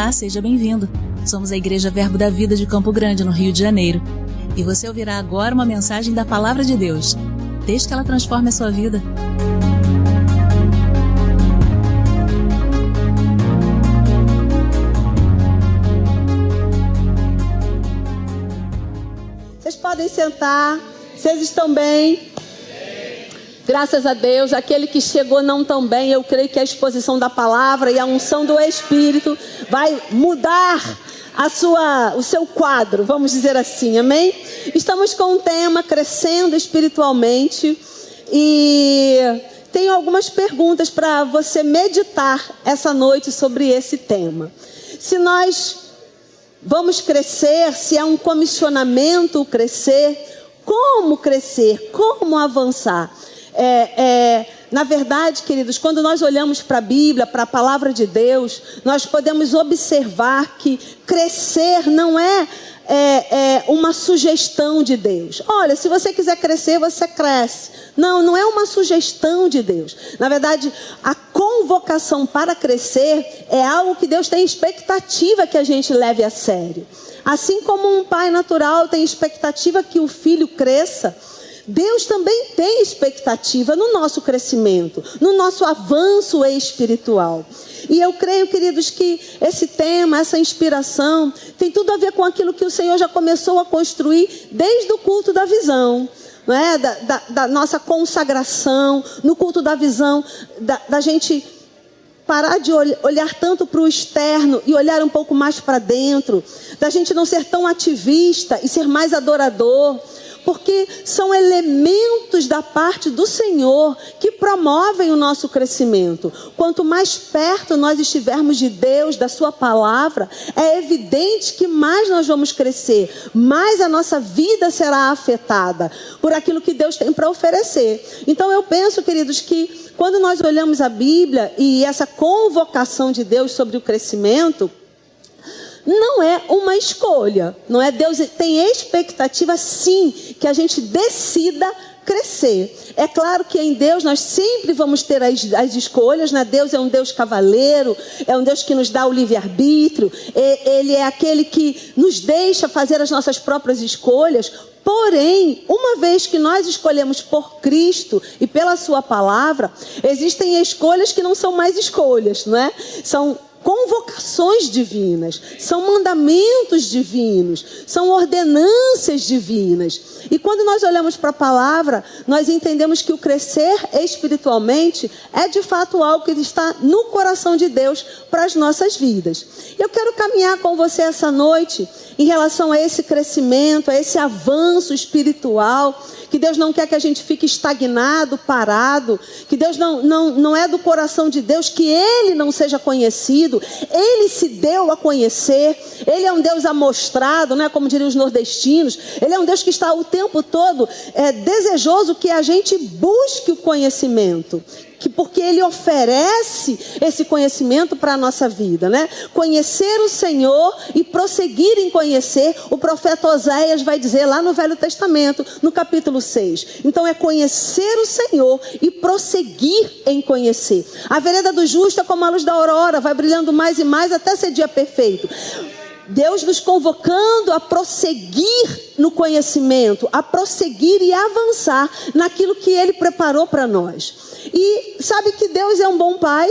Olá, seja bem-vindo. Somos a Igreja Verbo da Vida de Campo Grande, no Rio de Janeiro. E você ouvirá agora uma mensagem da Palavra de Deus. Desde que ela transforme a sua vida. Vocês podem sentar. Vocês estão bem? Graças a Deus. Aquele que chegou não tão bem, eu creio que a exposição da palavra e a unção do Espírito vai mudar o seu quadro, vamos dizer assim, amém? Estamos com um tema crescendo espiritualmente e tenho algumas perguntas para você meditar essa noite sobre esse tema. Se nós vamos crescer, se é um comissionamento crescer, como avançar? Na verdade, queridos, quando nós olhamos para a Bíblia, para a palavra de Deus, nós podemos observar que crescer não é uma sugestão de Deus. Olha, se você quiser crescer, você cresce. Não é uma sugestão de Deus. Na verdade, a convocação para crescer é algo que Deus tem expectativa que a gente leve a sério. Assim como um pai natural tem expectativa que o filho cresça, Deus também tem expectativa no nosso crescimento, no nosso avanço espiritual. E eu creio, queridos, que esse tema, essa inspiração, tem tudo a ver com aquilo que o Senhor já começou a construir desde o culto da visão. Não é? Da nossa consagração, no culto da visão, da gente parar de olhar tanto para o externo e olhar um pouco mais para dentro, da gente não ser tão ativista e ser mais adorador, porque são elementos da parte do Senhor que promovem o nosso crescimento. Quanto mais perto nós estivermos de Deus, da sua palavra, é evidente que mais nós vamos crescer, mais a nossa vida será afetada por aquilo que Deus tem para oferecer. Então eu penso, queridos, que quando nós olhamos a Bíblia e essa convocação de Deus sobre o crescimento, não é uma escolha, não é? Deus tem expectativa, sim, que a gente decida crescer. É claro que em Deus nós sempre vamos ter as escolhas, né? Deus é um Deus cavaleiro, é um Deus que nos dá o livre-arbítrio, Ele é aquele que nos deixa fazer as nossas próprias escolhas. Porém, uma vez que nós escolhemos por Cristo e pela sua palavra, existem escolhas que não são mais escolhas, não é? São convocações divinas, são mandamentos divinos, são ordenâncias divinas. E quando nós olhamos para a palavra, nós entendemos que o crescer espiritualmente é de fato algo que está no coração de Deus para as nossas vidas. Eu quero caminhar com você essa noite em relação a esse crescimento, a esse avanço espiritual, que Deus não quer que a gente fique estagnado, parado, que Deus não é do coração de Deus que Ele não seja conhecido. Ele se deu a conhecer, Ele é um Deus amostrado, né, como diriam os nordestinos. Ele é um Deus que está o tempo todo desejoso que a gente busque o conhecimento, porque Ele oferece esse conhecimento para a nossa vida, né? Conhecer o Senhor e prosseguir em conhecer, o profeta Oséias vai dizer lá no Velho Testamento, no capítulo 6. Então é conhecer o Senhor e prosseguir em conhecer. A vereda do justo é como a luz da aurora, vai brilhando mais e mais até ser dia perfeito. Deus nos convocando a prosseguir no conhecimento, a prosseguir e avançar naquilo que Ele preparou para nós. E sabe que Deus é um bom Pai?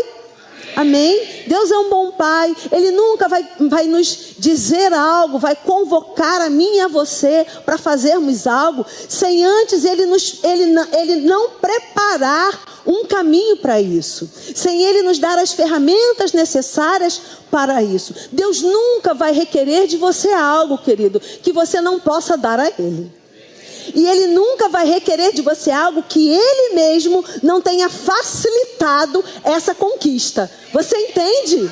Amém? Deus é um bom Pai. Ele nunca vai nos dizer algo, vai convocar a mim e a você para fazermos algo, sem antes Ele não preparar um caminho para isso, sem Ele nos dar as ferramentas necessárias para isso. Deus nunca vai requerer de você algo, querido, que você não possa dar a Ele. E Ele nunca vai requerer de você algo que Ele mesmo não tenha facilitado essa conquista. Você entende?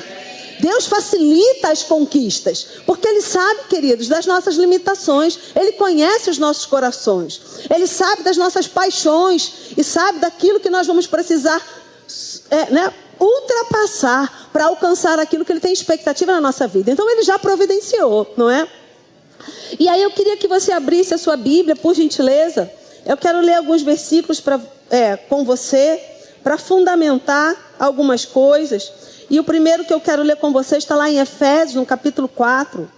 Deus facilita as conquistas, porque Ele sabe, queridos, das nossas limitações. Ele conhece os nossos corações. Ele sabe das nossas paixões e sabe daquilo que nós vamos precisar ultrapassar para alcançar aquilo que Ele tem expectativa na nossa vida. Então Ele já providenciou, não é? E aí eu queria que você abrisse a sua Bíblia, por gentileza. Eu quero ler alguns versículos com você, para fundamentar algumas coisas. E o primeiro que eu quero ler com vocês está lá em Efésios, no capítulo 4.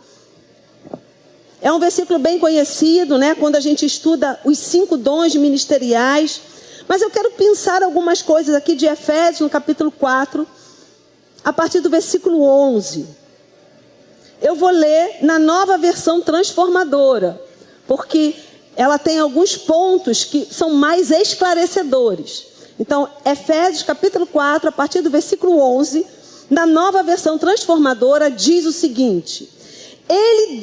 É um versículo bem conhecido, né? Quando a gente estuda os 5 dons ministeriais. Mas eu quero pensar algumas coisas aqui de Efésios, no capítulo 4, a partir do versículo 11. Eu vou ler na nova versão transformadora, porque ela tem alguns pontos que são mais esclarecedores. Então, Efésios capítulo 4, a partir do versículo 11, na nova versão transformadora, diz o seguinte: Ele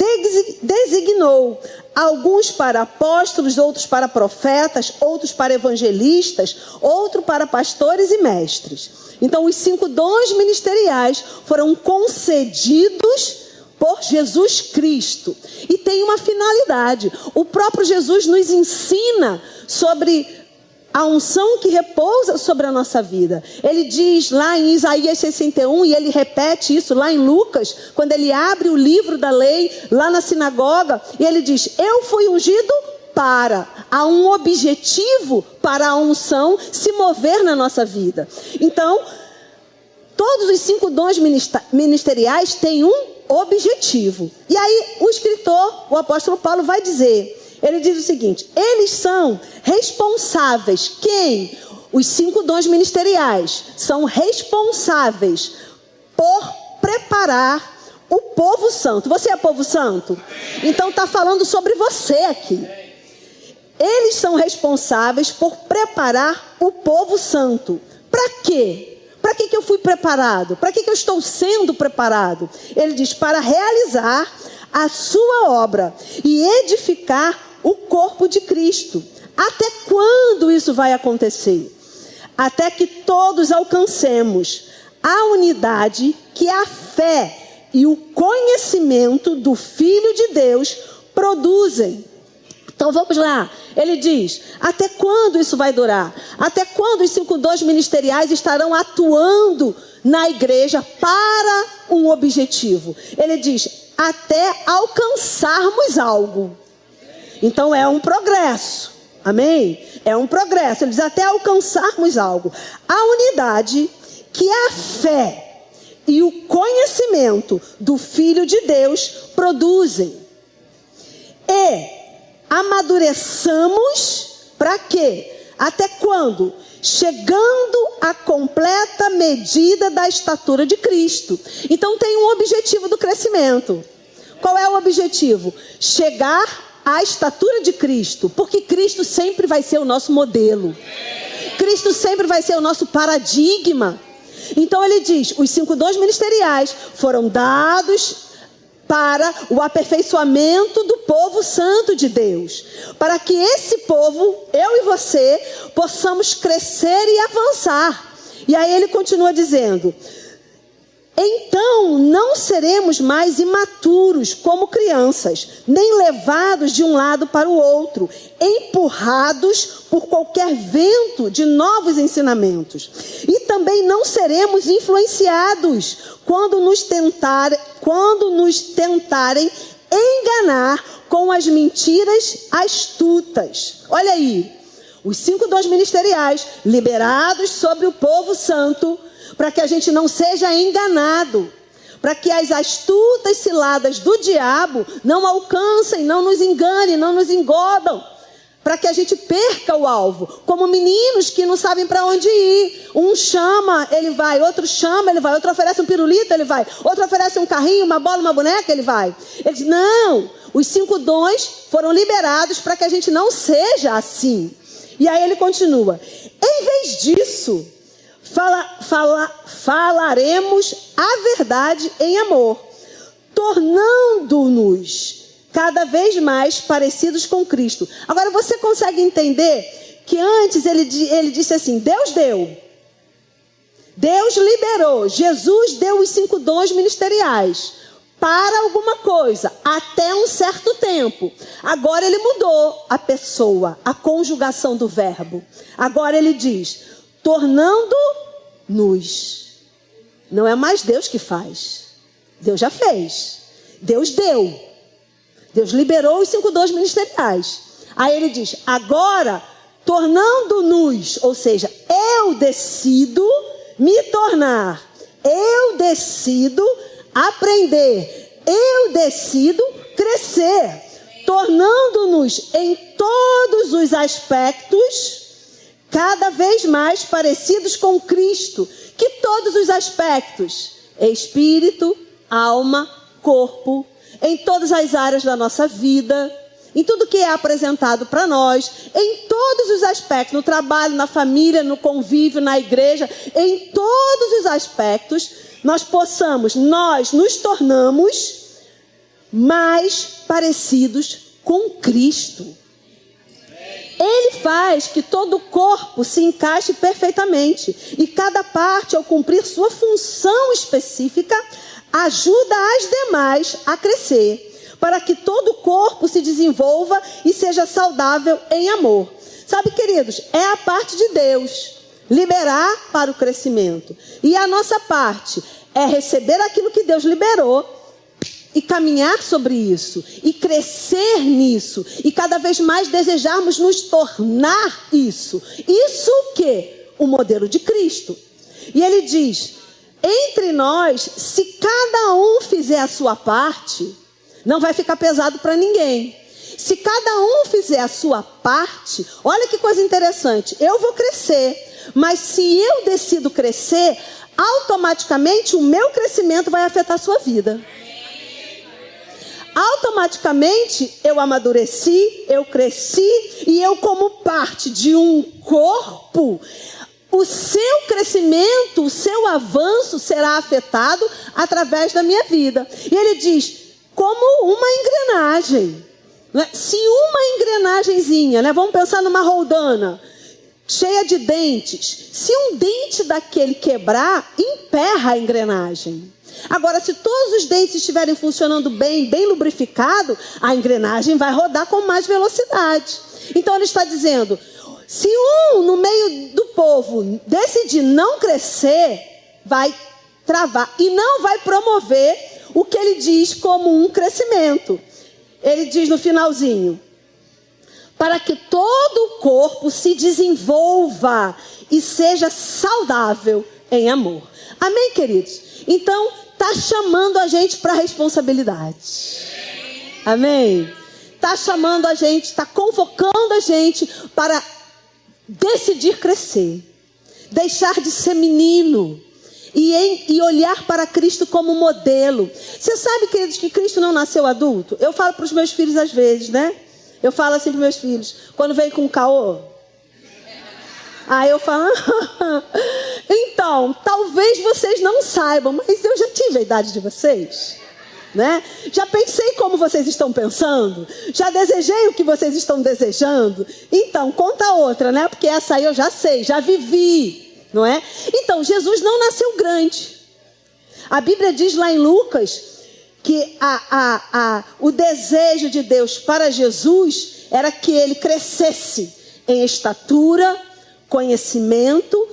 designou alguns para apóstolos, outros para profetas, outros para evangelistas, outros para pastores e mestres. Então, os 5 dons ministeriais foram concedidos por Jesus Cristo. E tem uma finalidade. O próprio Jesus nos ensina sobre a unção que repousa sobre a nossa vida. Ele diz lá em Isaías 61, e ele repete isso lá em Lucas, quando ele abre o livro da lei, lá na sinagoga, e ele diz: eu fui ungido para. Há um objetivo para a unção se mover na nossa vida. Então, todos os 5 dons ministeriais têm um objetivo. E aí o escritor, o apóstolo Paulo, vai dizer, ele diz o seguinte: eles são responsáveis. Quem? Os 5 dons ministeriais são responsáveis por preparar o povo santo. Você é povo santo? Então está falando sobre você aqui. Eles são responsáveis por preparar o povo santo. Para quê? Para que eu fui preparado? Para que eu estou sendo preparado? Ele diz: para realizar a sua obra e edificar o corpo de Cristo. Até quando isso vai acontecer? Até que todos alcancemos a unidade que a fé e o conhecimento do Filho de Deus produzem. Então vamos lá, ele diz: até quando isso vai durar? Até quando os 5 dons ministeriais estarão atuando na igreja para um objetivo? Ele diz: até alcançarmos algo. Então é um progresso, amém? É um progresso, ele diz: até alcançarmos algo. A unidade que a fé e o conhecimento do Filho de Deus produzem. E amadureçamos para quê? Até quando? Chegando à completa medida da estatura de Cristo. Então tem um objetivo do crescimento. Qual é o objetivo? Chegar à estatura de Cristo, porque Cristo sempre vai ser o nosso modelo. Cristo sempre vai ser o nosso paradigma. Então ele diz: os 5 dons ministeriais foram dados para o aperfeiçoamento do povo santo de Deus, para que esse povo, eu e você, possamos crescer e avançar. E aí ele continua dizendo: então não seremos mais imaturos como crianças, nem levados de um lado para o outro, empurrados por qualquer vento de novos ensinamentos. E também não seremos influenciados quando nos tentarem enganar com as mentiras astutas. Olha aí, os 5 dons ministeriais liberados sobre o povo santo, para que a gente não seja enganado, para que as astutas ciladas do diabo não alcancem, não nos enganem, não nos engodam, para que a gente perca o alvo, como meninos que não sabem para onde ir. Um chama, ele vai, outro chama, ele vai, outro oferece um pirulito, ele vai, outro oferece um carrinho, uma bola, uma boneca, ele vai. Ele diz: não, os 5 dons foram liberados para que a gente não seja assim. E aí ele continua: em vez disso, falaremos a verdade em amor, tornando-nos cada vez mais parecidos com Cristo. Agora você consegue entender que antes ele disse assim: Deus deu, Deus liberou, Jesus deu os 5 dons ministeriais para alguma coisa, até um certo tempo. Agora ele mudou a pessoa, a conjugação do verbo. Agora ele diz: tornando-nos. Não é mais Deus que faz. Deus já fez. Deus deu. Deus liberou os 5 dons ministeriais. Aí ele diz: agora, tornando-nos, ou seja, eu decido me tornar Eu decido aprender. Eu decido crescer, tornando-nos em todos os aspectos cada vez mais parecidos com Cristo. Que todos os aspectos: espírito, alma, corpo, em todas as áreas da nossa vida, em tudo que é apresentado para nós, em todos os aspectos, no trabalho, na família, no convívio, na igreja, em todos os aspectos, nós nos tornamos mais parecidos com Cristo. Ele faz que todo o corpo se encaixe perfeitamente e cada parte, ao cumprir sua função específica, ajuda as demais a crescer, para que todo o corpo se desenvolva e seja saudável em amor. Sabe, queridos, é a parte de Deus liberar para o crescimento. E a nossa parte é receber aquilo que Deus liberou e caminhar sobre isso, e crescer nisso, e cada vez mais desejarmos nos tornar isso. Isso o quê? O modelo de Cristo. E ele diz: entre nós, se cada um fizer a sua parte, não vai ficar pesado para ninguém. Se cada um fizer a sua parte, olha que coisa interessante, eu vou crescer, mas se eu decido crescer, automaticamente o meu crescimento vai afetar a sua vida. Automaticamente eu amadureci, eu cresci, e eu, como parte de um corpo, o seu crescimento, o seu avanço será afetado através da minha vida. E ele diz, como uma engrenagem, né? Se uma engrenagenzinha, né? Vamos pensar numa roldana cheia de dentes, se um dente daquele quebrar, emperra a engrenagem. Agora, se todos os dentes estiverem funcionando bem, bem lubrificado, a engrenagem vai rodar com mais velocidade. Então ele está dizendo, se um no meio do povo decidir não crescer, vai travar e não vai promover o que ele diz como um crescimento. Ele diz no finalzinho, para que todo o corpo se desenvolva e seja saudável em amor. Amém, queridos? Então, está chamando a gente para a responsabilidade. Amém? Está chamando a gente, está convocando a gente para decidir crescer. Deixar de ser menino. E olhar para Cristo como modelo. Você sabe, queridos, que Cristo não nasceu adulto? Eu falo para os meus filhos às vezes, né? Eu falo assim para os meus filhos, quando vem com caô. Aí eu falo, então, talvez vocês não saibam, mas eu já tive a idade de vocês, né? Já pensei como vocês estão pensando, já desejei o que vocês estão desejando. Então, conta outra, né? Porque essa aí eu já sei, já vivi, não é? Então, Jesus não nasceu grande. A Bíblia diz lá em Lucas que o desejo de Deus para Jesus era que ele crescesse em estatura, conhecimento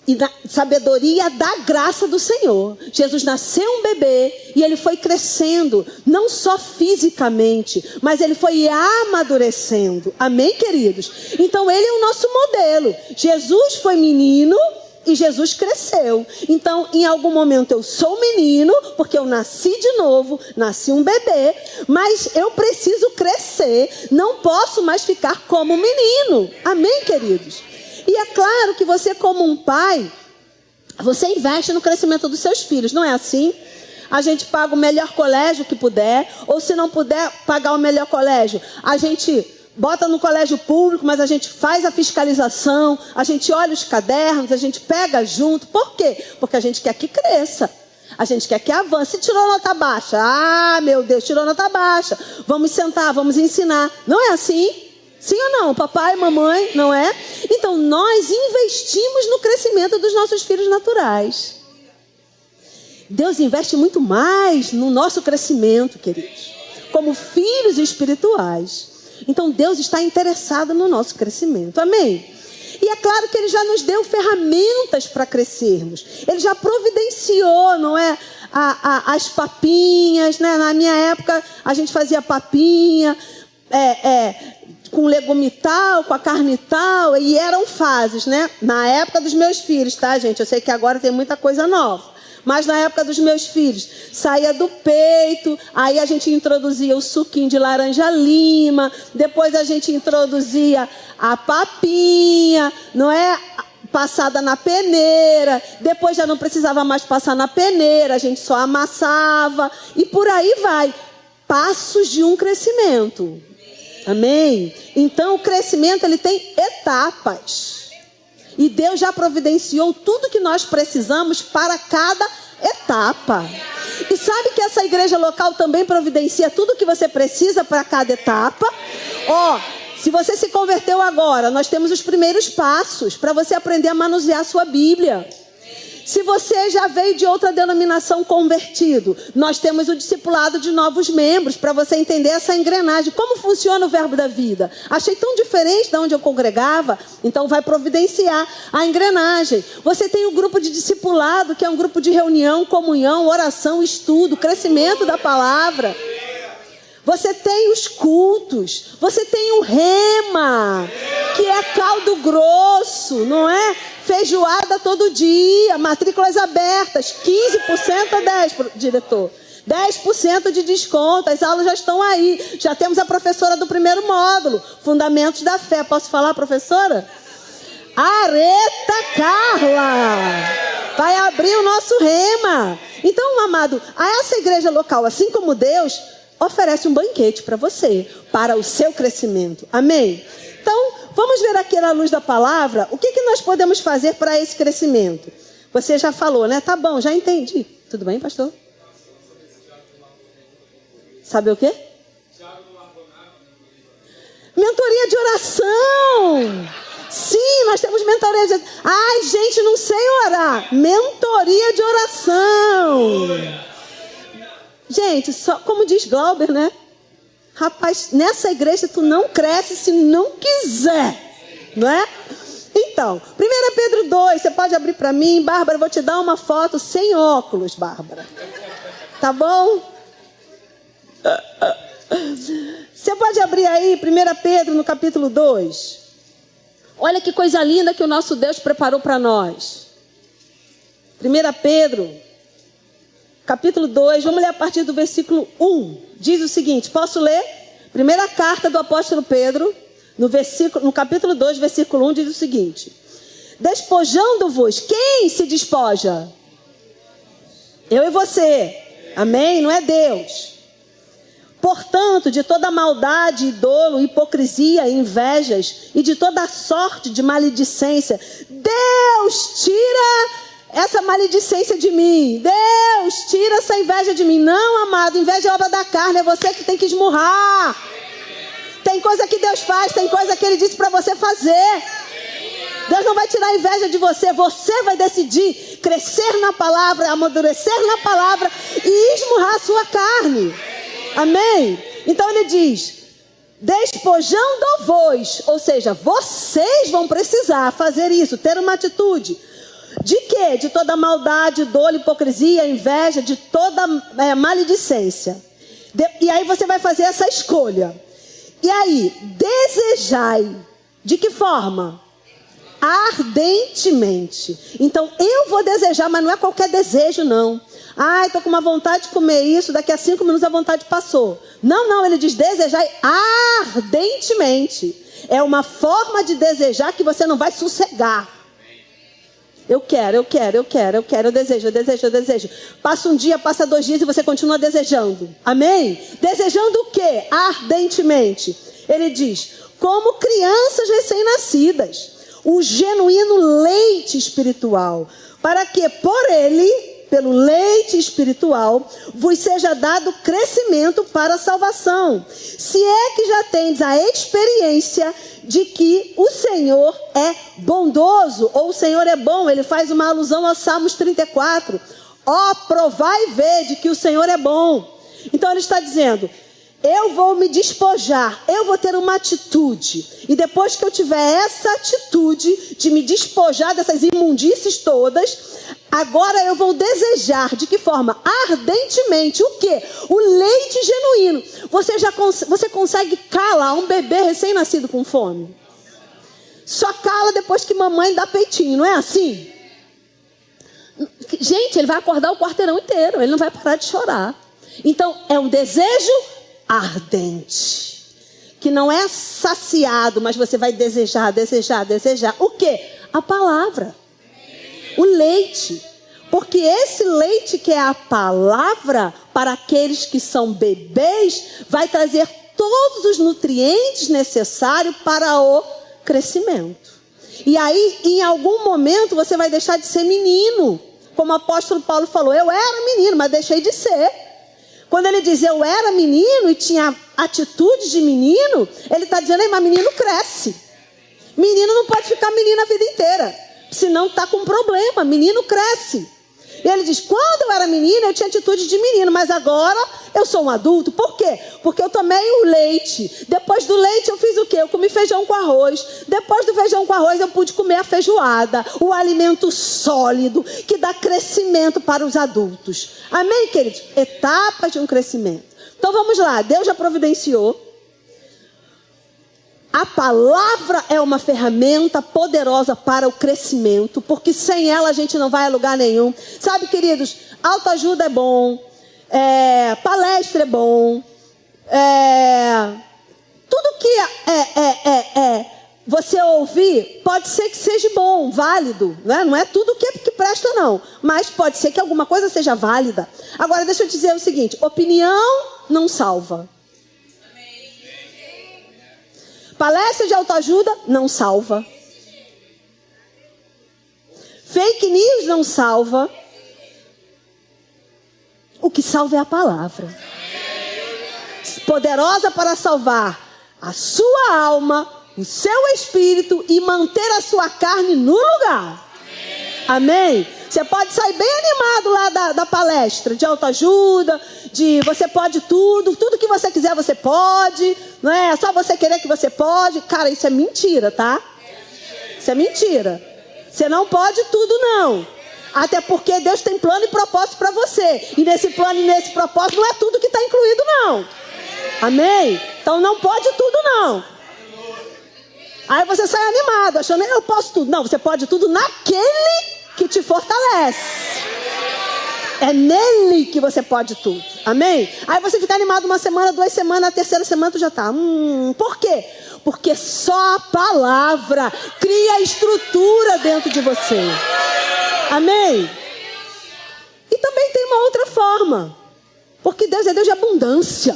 e na sabedoria da graça do Senhor. Jesus nasceu um bebê e ele foi crescendo, não só fisicamente, mas ele foi amadurecendo. Amém, queridos? Então ele é o nosso modelo. Jesus foi menino e Jesus cresceu. Então, em algum momento eu sou menino, porque eu nasci de novo, nasci um bebê, mas eu preciso crescer, não posso mais ficar como menino. Amém, queridos? E é claro que você, como um pai, você investe no crescimento dos seus filhos, não é assim? A gente paga o melhor colégio que puder, ou se não puder pagar o melhor colégio, a gente bota no colégio público, mas a gente faz a fiscalização, a gente olha os cadernos, a gente pega junto. Por quê? Porque a gente quer que cresça, a gente quer que avance. Se tirou nota baixa, meu Deus, tirou nota baixa, vamos sentar, vamos ensinar. Não é assim? Sim ou não? Papai, mamãe, não é? Então, nós investimos no crescimento dos nossos filhos naturais. Deus investe muito mais no nosso crescimento, queridos, como filhos espirituais. Então, Deus está interessado no nosso crescimento. Amém? E é claro que Ele já nos deu ferramentas para crescermos. Ele já providenciou, não é? As papinhas, né? Na minha época, a gente fazia papinha, com legume tal, com a carne tal, e eram fases, né? Na época dos meus filhos, tá, gente? Eu sei que agora tem muita coisa nova. Mas na época dos meus filhos, saía do peito, aí a gente introduzia o suquinho de laranja lima, depois a gente introduzia a papinha, não é? Passada na peneira, depois já não precisava mais passar na peneira, a gente só amassava, e por aí vai. Passos de um crescimento. Amém? Então o crescimento ele tem etapas. E Deus já providenciou tudo que nós precisamos para cada etapa. E sabe que essa igreja local também providencia tudo que você precisa para cada etapa? Se você se converteu agora, nós temos os primeiros passos para você aprender a manusear a sua Bíblia. Se você já veio de outra denominação convertido, nós temos o discipulado de novos membros para você entender essa engrenagem. Como funciona o verbo da vida? Achei tão diferente de onde eu congregava, então vai providenciar a engrenagem. Você tem o grupo de discipulado, que é um grupo de reunião, comunhão, oração, estudo, crescimento da palavra. Você tem os cultos, você tem o rema, que é caldo grosso, não é? Feijoada todo dia, matrículas abertas, 15% a 10%, diretor. 10% de desconto, as aulas já estão aí. Já temos a professora do primeiro módulo, Fundamentos da Fé. Posso falar, professora? Areta Carla vai abrir o nosso rema. Então, amado, essa igreja local, assim como Deus, oferece um banquete para você, para o seu crescimento. Amém? Então, vamos ver aqui na luz da palavra, o que nós podemos fazer para esse crescimento. Você já falou, né? Tá bom, já entendi. Tudo bem, pastor? Sabe o quê? Mentoria de oração. Sim, nós temos mentoria de oração. Ai, gente, não sei orar. Mentoria de oração. Gente, só como diz Glauber, né? Rapaz, nessa igreja tu não cresce se não quiser, não é? Então, 1 Pedro 2, você pode abrir para mim, Bárbara, eu vou te dar uma foto sem óculos, Bárbara. Tá bom? Você pode abrir aí 1 Pedro no capítulo 2. Olha que coisa linda que o nosso Deus preparou para nós. 1 Pedro, capítulo 2, vamos ler a partir do versículo 1. Diz o seguinte, posso ler? Primeira carta do apóstolo Pedro, no capítulo 2, versículo 1, diz o seguinte. Despojando-vos, quem se despoja? Eu e você. Amém? Não é Deus. Portanto, de toda maldade, dolo, hipocrisia, invejas e de toda sorte de maledicência, Deus tira essa maledicência de mim. Deus, tira essa inveja de mim. Não, amado, inveja é obra da carne. É você que tem que esmurrar. Tem coisa que Deus faz, tem coisa que Ele disse para você fazer. Deus não vai tirar a inveja de você. Você vai decidir crescer na palavra, amadurecer na palavra e esmurrar a sua carne. Amém? Então Ele diz, despojando-vos, ou seja, vocês vão precisar fazer isso, ter uma atitude. De quê? De toda maldade, dolo, hipocrisia, inveja, de toda maledicência. E aí você vai fazer essa escolha. E aí, desejai. De que forma? Ardentemente. Então, eu vou desejar, mas não é qualquer desejo, não. Ai, estou com uma vontade de comer isso, daqui a 5 minutos a vontade passou. Não, ele diz desejai ardentemente. É uma forma de desejar que você não vai sossegar. Eu quero, eu desejo. Passa um dia, passa 2 dias e você continua desejando. Amém? Desejando o quê? Ardentemente. Ele diz, como crianças recém-nascidas, o genuíno leite espiritual, para que por ele, pelo leite espiritual, vos seja dado crescimento para a salvação. Se é que já tendes a experiência de que o Senhor é bondoso, ou o Senhor é bom. Ele faz uma alusão ao Salmos 34. Provai e vede que o Senhor é bom. Então ele está dizendo, eu vou me despojar, eu vou ter uma atitude. E depois que eu tiver essa atitude de me despojar dessas imundícies todas, agora eu vou desejar, de que forma? Ardentemente, o quê? O leite genuíno. Você consegue calar um bebê recém-nascido com fome? Só cala depois que mamãe dá peitinho, não é assim? Gente, ele vai acordar o quarteirão inteiro, ele não vai parar de chorar. Então, é um desejo ardente, que não é saciado, mas você vai desejar, desejar, desejar. O quê? A palavra, o leite. Porque esse leite que é a palavra, para aqueles que são bebês, vai trazer todos os nutrientes necessários para o crescimento. E aí, em algum momento, você vai deixar de ser menino. Como o apóstolo Paulo falou, eu era menino, mas deixei de ser. Quando ele diz eu era menino e tinha atitudes de menino, ele está dizendo, mas menino cresce. Menino não pode ficar menino a vida inteira, senão está com problema, menino cresce. E ele diz, quando eu era menino, eu tinha atitude de menino, mas agora eu sou um adulto. Por quê? Porque eu tomei o leite. Depois do leite eu fiz o quê? Eu comi feijão com arroz. Depois do feijão com arroz eu pude comer a feijoada, o alimento sólido que dá crescimento para os adultos. Amém, queridos? Etapas de um crescimento. Então vamos lá, Deus já providenciou. A palavra é uma ferramenta poderosa para o crescimento, porque sem ela a gente não vai a lugar nenhum. Sabe, queridos, autoajuda é bom, palestra é bom, tudo que você ouvir pode ser que seja bom, válido, né? Não é tudo que presta não, mas pode ser que alguma coisa seja válida. Agora deixa eu te dizer o seguinte, opinião não salva. Palestra de autoajuda não salva. Fake news não salva. O que salva é a palavra. Poderosa para salvar a sua alma, o seu espírito e manter a sua carne no lugar. Amém? Você pode sair bem animado lá da palestra de autoajuda, de você pode tudo que você quiser você pode, não é só você querer que você pode. Cara, isso é mentira, tá? Isso é mentira. Você não pode tudo não. Até porque Deus tem plano e propósito para você. E nesse plano e nesse propósito não é tudo que está incluído não. Amém? Então não pode tudo não. Aí você sai animado, achando que eu posso tudo. Não, você pode tudo naquele que te fortalece. É nele que você pode tudo. Amém? Aí você fica animado uma semana, 2 semanas, a terceira semana tu já tá. Por quê? Porque só a palavra cria estrutura dentro de você. Amém? E também tem uma outra forma. Porque Deus é Deus de abundância.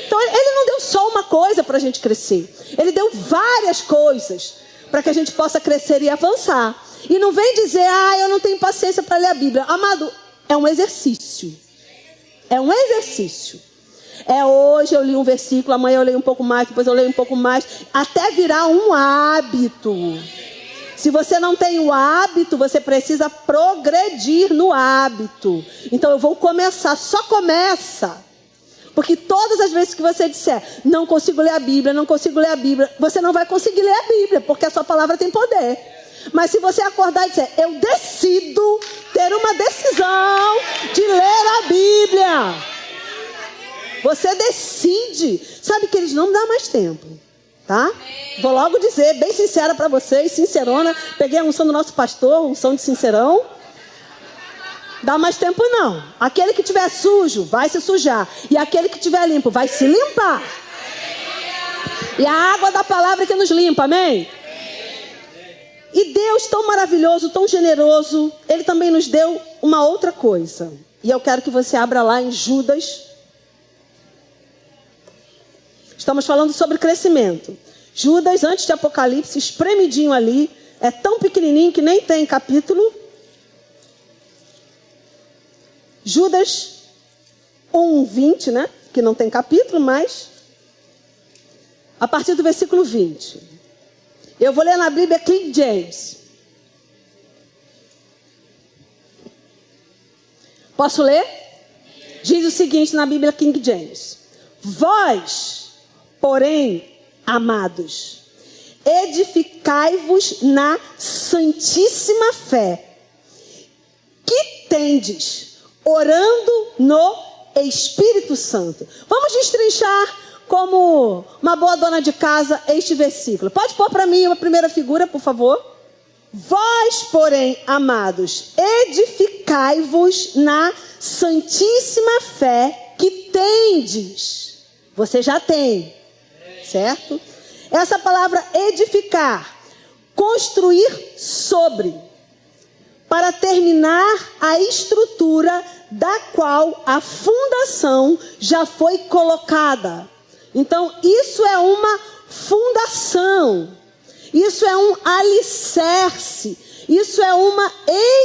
Então Ele não deu só uma coisa para a gente crescer. Ele deu várias coisas para que a gente possa crescer e avançar. E não vem dizer, eu não tenho paciência para ler a Bíblia. Amado, é um exercício. É um exercício. Hoje eu li um versículo, amanhã eu leio um pouco mais, depois eu leio um pouco mais, até virar um hábito. Se você não tem o hábito, você precisa progredir no hábito. Então eu vou começar, só começa. Porque todas as vezes que você disser, não consigo ler a Bíblia, não consigo ler a Bíblia, você não vai conseguir ler a Bíblia, porque a sua palavra tem poder. Mas se você acordar e disser, eu decido ter uma decisão de ler a Bíblia. Você decide. Sabe que eles não dão mais tempo, tá? Vou logo dizer, bem sincera para vocês, sincerona. Peguei a unção do nosso pastor, unção de sincerão. Dá mais tempo não. Aquele que estiver sujo, vai se sujar. E aquele que estiver limpo, vai se limpar. E a água da palavra que nos limpa, amém? E Deus tão maravilhoso, tão generoso, Ele também nos deu uma outra coisa. E eu quero que você abra lá em Judas. Estamos falando sobre crescimento. Judas, antes de Apocalipse, espremidinho ali. É tão pequenininho que nem tem capítulo. Judas 1:20, né? Que não tem capítulo, mas a partir do versículo 20. Eu vou ler na Bíblia King James. Posso ler? Diz o seguinte na Bíblia King James: Vós, porém, amados, edificai-vos na santíssima fé que tendes, orando no Espírito Santo. Vamos destrinchar como uma boa dona de casa este versículo. Pode pôr para mim uma primeira figura, por favor? Vós, porém, amados, edificai-vos na santíssima fé que tendes. Você já tem, certo? Essa palavra edificar, construir sobre, para terminar a estrutura da qual a fundação já foi colocada. Então, isso é uma fundação, isso é um alicerce, isso é uma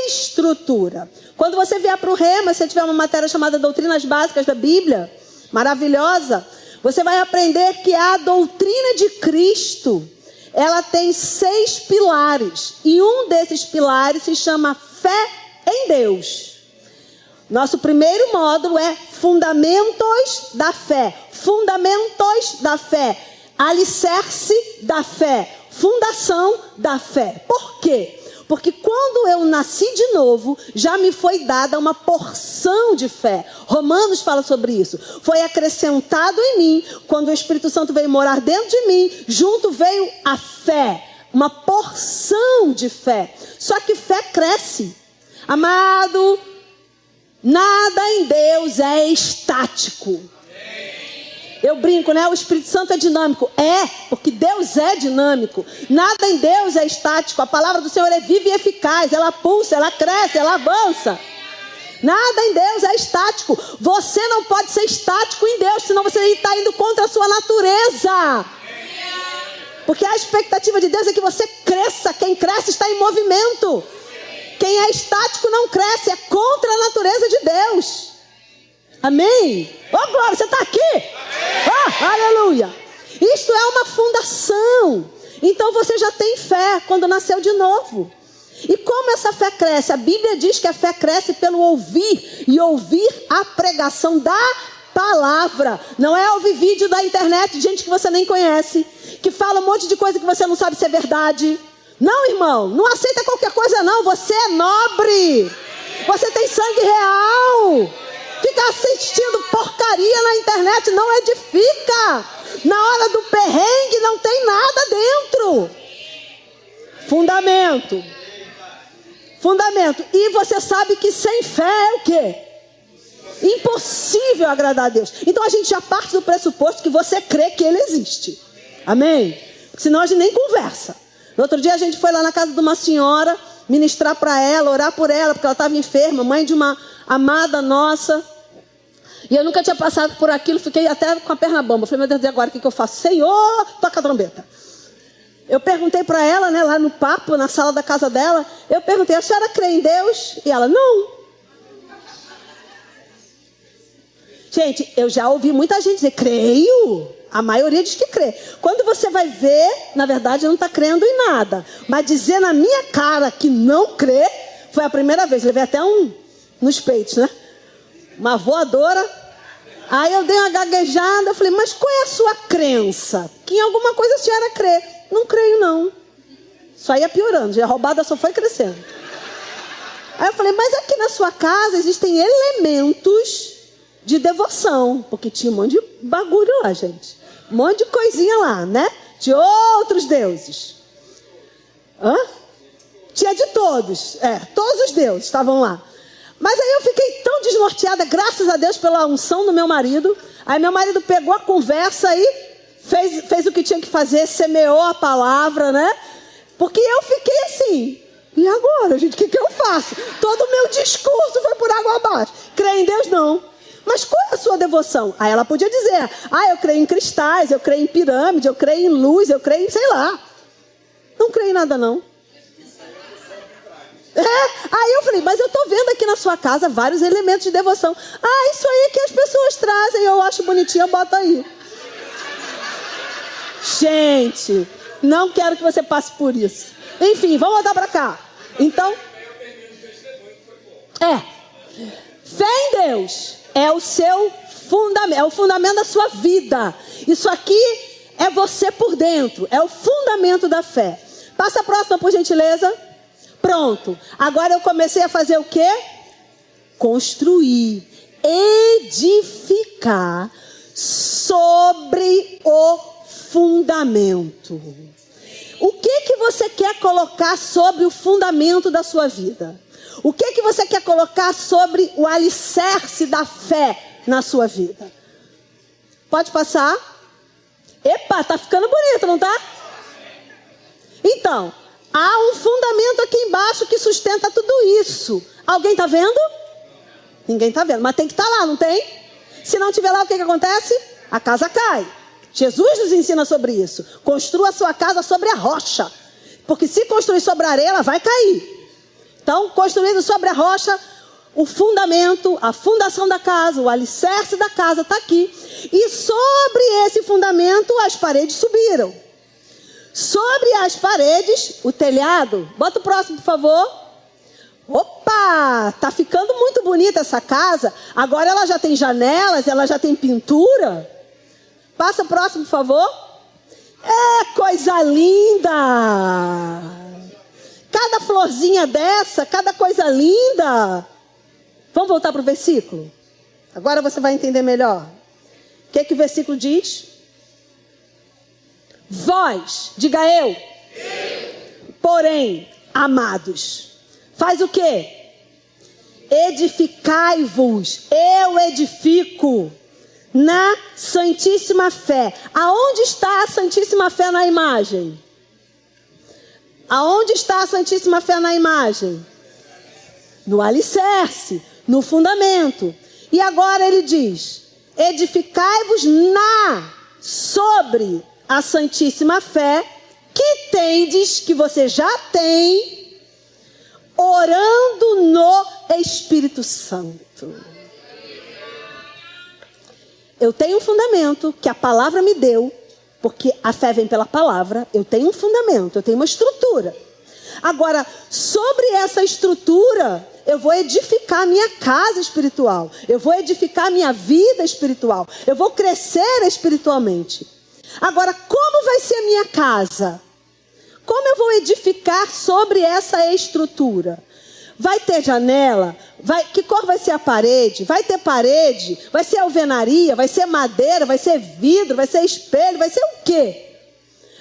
estrutura. Quando você vier para o Rema, se tiver uma matéria chamada Doutrinas Básicas da Bíblia, maravilhosa, você vai aprender que a doutrina de Cristo, ela tem 6 pilares, e um desses pilares se chama fé em Deus. Nosso primeiro módulo é Fundamentos da Fé. Fundamentos da Fé. Alicerce da fé. Fundação da fé. Por quê? Porque quando eu nasci de novo, já me foi dada uma porção de fé. Romanos fala sobre isso. Foi acrescentado em mim, quando o Espírito Santo veio morar dentro de mim, junto veio a fé. Uma porção de fé. Só que fé cresce. Amado, nada em Deus é estático. Eu brinco, né? O Espírito Santo é dinâmico. É, porque Deus é dinâmico. Nada em Deus é estático. A palavra do Senhor é viva e eficaz. Ela pulsa, ela cresce, ela avança. Nada em Deus é estático. Você não pode ser estático em Deus, senão você está indo contra a sua natureza. Porque a expectativa de Deus é que você cresça. Quem cresce está em movimento. Quem é estático não cresce. É contra a natureza de Deus. Amém? Oh, glória, você está aqui? Oh, aleluia. Isto é uma fundação. Então você já tem fé quando nasceu de novo. E como essa fé cresce? A Bíblia diz que a fé cresce pelo ouvir. E ouvir a pregação da palavra. Não é ouvir vídeo da internet de gente que você nem conhece, que fala um monte de coisa que você não sabe se é verdade. Não, irmão, não aceita qualquer coisa não. Você é nobre. Você tem sangue real. Ficar assistindo porcaria na internet não edifica. Na hora do perrengue não tem nada dentro. Fundamento. Fundamento. E você sabe que sem fé é o quê? Impossível agradar a Deus. Então a gente já parte do pressuposto que você crê que Ele existe. Amém? Porque senão a gente nem conversa. No outro dia a gente foi lá na casa de uma senhora, ministrar para ela, orar por ela, porque ela estava enferma, mãe de uma amada nossa. E eu nunca tinha passado por aquilo, fiquei até com a perna bamba. Falei, meu Deus, e agora o que eu faço? Senhor, toca a trombeta. Eu perguntei para ela, né, lá no papo, na sala da casa dela, eu perguntei, a senhora crê em Deus? E ela, não. Gente, eu já ouvi muita gente dizer, creio. A maioria diz que crê. Quando você vai ver, na verdade, não está crendo em nada. Mas dizer na minha cara que não crê, foi a primeira vez. Levei até nos peitos, né? Uma voadora. Aí eu dei uma gaguejada. Eu falei, mas qual é a sua crença? Que em alguma coisa a senhora crê. Não creio, não. Só ia piorando. Já a roubada só foi crescendo. Aí eu falei, mas aqui na sua casa existem elementos de devoção. Porque tinha um monte de bagulho lá, gente. Um monte de coisinha lá, né? De outros deuses. Hã? Tinha de todos. Todos os deuses estavam lá. Mas aí eu fiquei tão desnorteada, graças a Deus pela unção do meu marido. Aí meu marido pegou a conversa e fez o que tinha que fazer, semeou a palavra, né? Porque eu fiquei assim, e agora, gente, o que eu faço? Todo o meu discurso foi por água abaixo. Creio em Deus, não. Mas qual é a sua devoção? Aí ela podia dizer, eu creio em cristais, eu creio em pirâmide, eu creio em luz, eu creio em, sei lá. Não creio em nada, não. Aí eu falei, mas eu estou vendo aqui na sua casa vários elementos de devoção. Isso aí que as pessoas trazem, eu acho bonitinho, eu boto aí. Gente, não quero que você passe por isso. Enfim, vamos voltar para cá. Então, fé em Deus é o seu fundamento, é o fundamento da sua vida. Isso aqui é você por dentro, é o fundamento da fé. Passa a próxima, por gentileza. Pronto, agora eu comecei a fazer o quê? Construir, edificar sobre o fundamento. O que você quer colocar sobre o fundamento da sua vida? O que você quer colocar sobre o alicerce da fé na sua vida? Pode passar? Epa, tá ficando bonito, não tá? Então, há um fundamento aqui embaixo que sustenta tudo isso. Alguém tá vendo? Ninguém tá vendo, mas tem que estar lá, não tem? Se não tiver lá, o que acontece? A casa cai. Jesus nos ensina sobre isso. Construa a sua casa sobre a rocha. Porque se construir sobre a areia, ela vai cair. Então, construído sobre a rocha, o fundamento, a fundação da casa, o alicerce da casa está aqui. E sobre esse fundamento, as paredes subiram. Sobre as paredes, o telhado. Bota o próximo, por favor. Opa! Tá ficando muito bonita essa casa. Agora ela já tem janelas, ela já tem pintura. Passa o próximo, por favor. É coisa linda! Cada florzinha dessa, cada coisa linda. Vamos voltar para o versículo? Agora você vai entender melhor. O que o versículo diz? Vós, diga eu. Porém, amados, faz o quê? Edificai-vos, eu edifico na santíssima fé. Aonde está a santíssima fé na imagem? Aonde está a santíssima fé na imagem? No alicerce, no fundamento. E agora ele diz: edificai-vos sobre a santíssima fé que tendes, que você já tem, orando no Espírito Santo. Eu tenho um fundamento que a palavra me deu, porque a fé vem pela palavra. Eu tenho um fundamento, eu tenho uma estrutura. Agora, sobre essa estrutura, eu vou edificar a minha casa espiritual. Eu vou edificar a minha vida espiritual. Eu vou crescer espiritualmente. Agora, como vai ser a minha casa? Como eu vou edificar sobre essa estrutura? Vai ter janela? Que cor vai ser a parede? Vai ter parede? Vai ser alvenaria? Vai ser madeira? Vai ser vidro? Vai ser espelho? Vai ser o quê?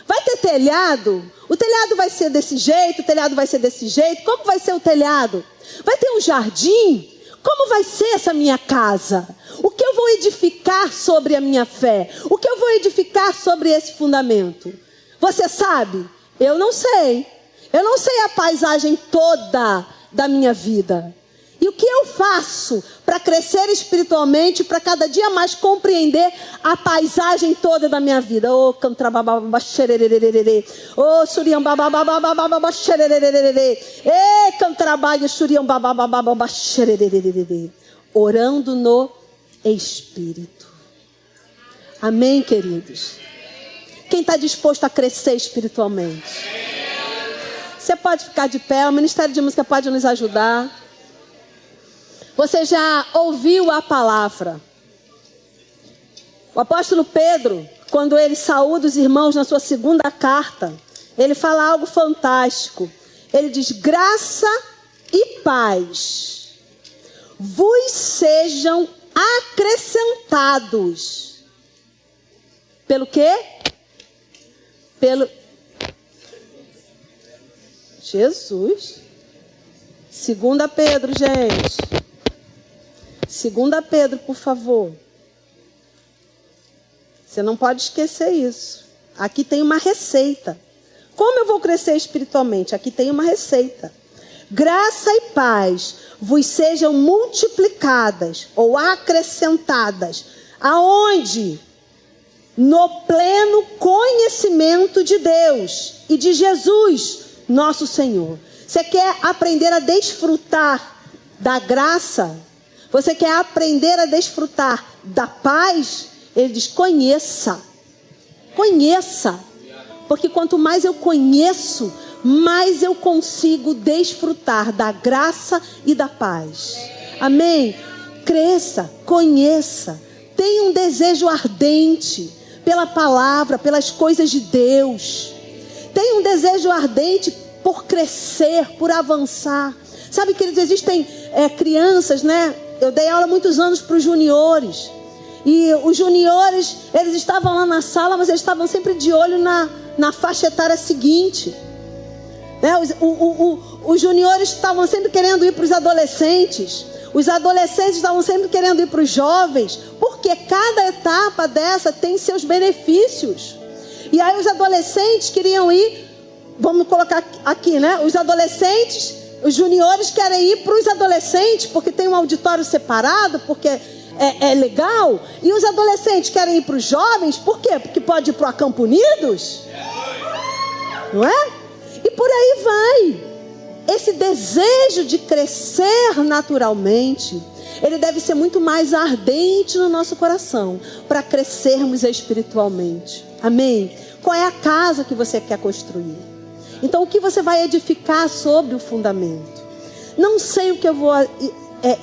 Vai ter telhado? O telhado vai ser desse jeito? O telhado vai ser desse jeito? Como vai ser o telhado? Vai ter um jardim? Como vai ser essa minha casa? O que eu vou edificar sobre a minha fé? O que eu vou edificar sobre esse fundamento? Você sabe? Eu não sei. Eu não sei a paisagem toda da minha vida. E o que eu faço para crescer espiritualmente, para cada dia mais compreender a paisagem toda da minha vida? Oh, cantrabababa xererererere. Oh, suriambababababa xererererere. E cantrabaia suriambabababa xererererere. Orando no Espírito. Amém, queridos? Quem está disposto a crescer espiritualmente? Você pode ficar de pé, o Ministério de Música pode nos ajudar. Você já ouviu a palavra? O apóstolo Pedro, quando ele saúda os irmãos na sua segunda carta, ele fala algo fantástico. Ele diz: graça e paz vos sejam acrescentados. Pelo quê? Pelo Jesus. 2 Pedro, gente. 2 Pedro, por favor. Você não pode esquecer isso. Aqui tem uma receita. Como eu vou crescer espiritualmente? Aqui tem uma receita. Graça e paz vos sejam multiplicadas ou acrescentadas. Aonde? No pleno conhecimento de Deus e de Jesus, nosso Senhor. Você quer aprender a desfrutar da graça? Você quer aprender a desfrutar da paz? Ele diz: conheça. Conheça. Porque quanto mais eu conheço, mais eu consigo desfrutar da graça e da paz. Amém? Cresça, conheça. Tenha um desejo ardente pela palavra, pelas coisas de Deus. Tenha um desejo ardente por crescer, por avançar. Sabe que existem crianças, né? Eu dei aula há muitos anos para os juniores. E os juniores, eles estavam lá na sala, mas eles estavam sempre de olho na faixa etária seguinte. Né? Os juniores estavam sempre querendo ir para os adolescentes. Os adolescentes estavam sempre querendo ir para os jovens. Porque cada etapa dessa tem seus benefícios. E aí os adolescentes queriam ir, vamos colocar aqui, né? Os adolescentes, os juniores querem ir para os adolescentes, porque tem um auditório separado, porque é legal. E os adolescentes querem ir para os jovens, por quê? Porque pode ir para o Campo Unidos. Não é? E por aí vai. Esse desejo de crescer naturalmente, ele deve ser muito mais ardente no nosso coração, para crescermos espiritualmente. Amém? Qual é a casa que você quer construir? Então, o que você vai edificar sobre o fundamento? Não sei o que eu vou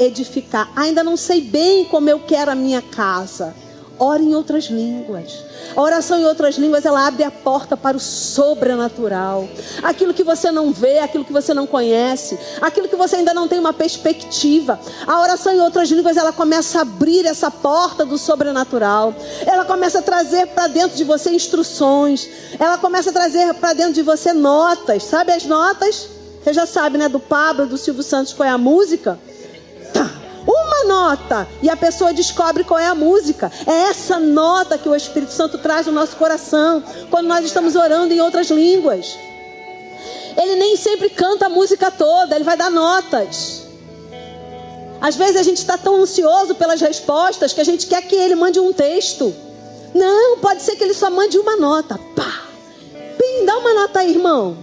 edificar. Ainda não sei bem como eu quero a minha casa. Ore em outras línguas. A oração em outras línguas, ela abre a porta para o sobrenatural. Aquilo que você não vê, aquilo que você não conhece, aquilo que você ainda não tem uma perspectiva. A oração em outras línguas, ela começa a abrir essa porta do sobrenatural. Ela começa a trazer para dentro de você instruções. Ela começa a trazer para dentro de você notas. Sabe as notas? Você já sabe, né? Do Pablo, do Silvio Santos, qual é a música? Uma nota, e a pessoa descobre qual é a música. É essa nota que o Espírito Santo traz no nosso coração quando nós estamos orando em outras línguas. Ele nem sempre canta a música toda, ele vai dar notas. Às vezes a gente está tão ansioso pelas respostas que a gente quer que ele mande um texto. Não, pode ser que ele só mande uma nota. Pá! Pim, dá uma nota aí, irmão.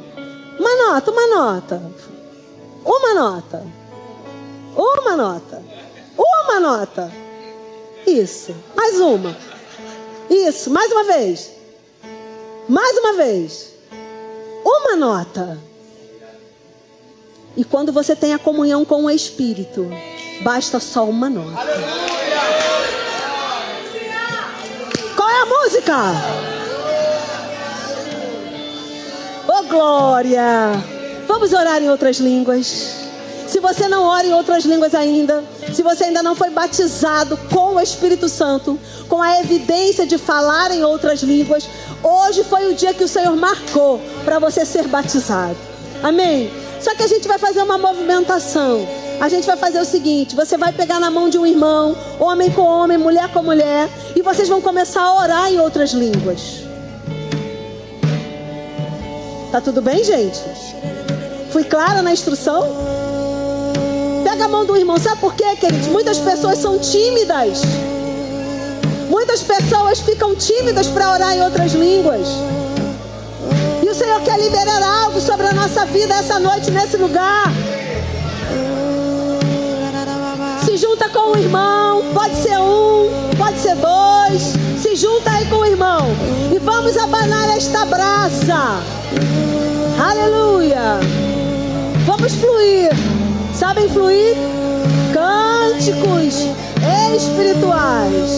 Uma nota. Uma nota. Uma nota. Isso. Mais uma. Isso. Mais uma vez. Uma nota. E quando você tem a comunhão com o Espírito, basta só uma nota. Qual é a música? Oh, glória! Vamos orar em outras línguas. Se você não ora em outras línguas ainda, se você ainda não foi batizado com o Espírito Santo, com a evidência de falar em outras línguas, hoje foi o dia que o Senhor marcou para você ser batizado. Amém? Só que a gente vai fazer uma movimentação. A gente vai fazer o seguinte: você vai pegar na mão de um irmão, homem com homem, mulher com mulher, e vocês vão começar a orar em outras línguas. Tá tudo bem, gente? Fui clara na instrução? Pega a mão do irmão. Sabe por quê, queridos? Muitas pessoas são tímidas. Muitas pessoas ficam tímidas para orar em outras línguas. E o Senhor quer liberar algo sobre a nossa vida essa noite, nesse lugar. Se junta com o irmão. Pode ser um, pode ser dois. Se junta aí com o irmão. E vamos abanar esta brasa. Aleluia. Vamos fluir. Sabem fluir? Cânticos espirituais.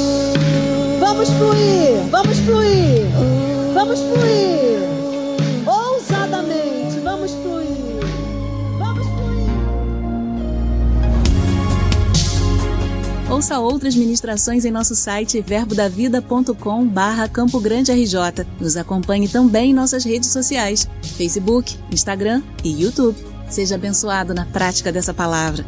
Vamos fluir, vamos fluir, vamos fluir. Ousadamente, vamos fluir, vamos fluir. Ouça outras ministrações em nosso site verbodavida.com/Campo Grande RJ. Nos acompanhe também em nossas redes sociais, Facebook, Instagram e YouTube. Seja abençoado na prática dessa palavra.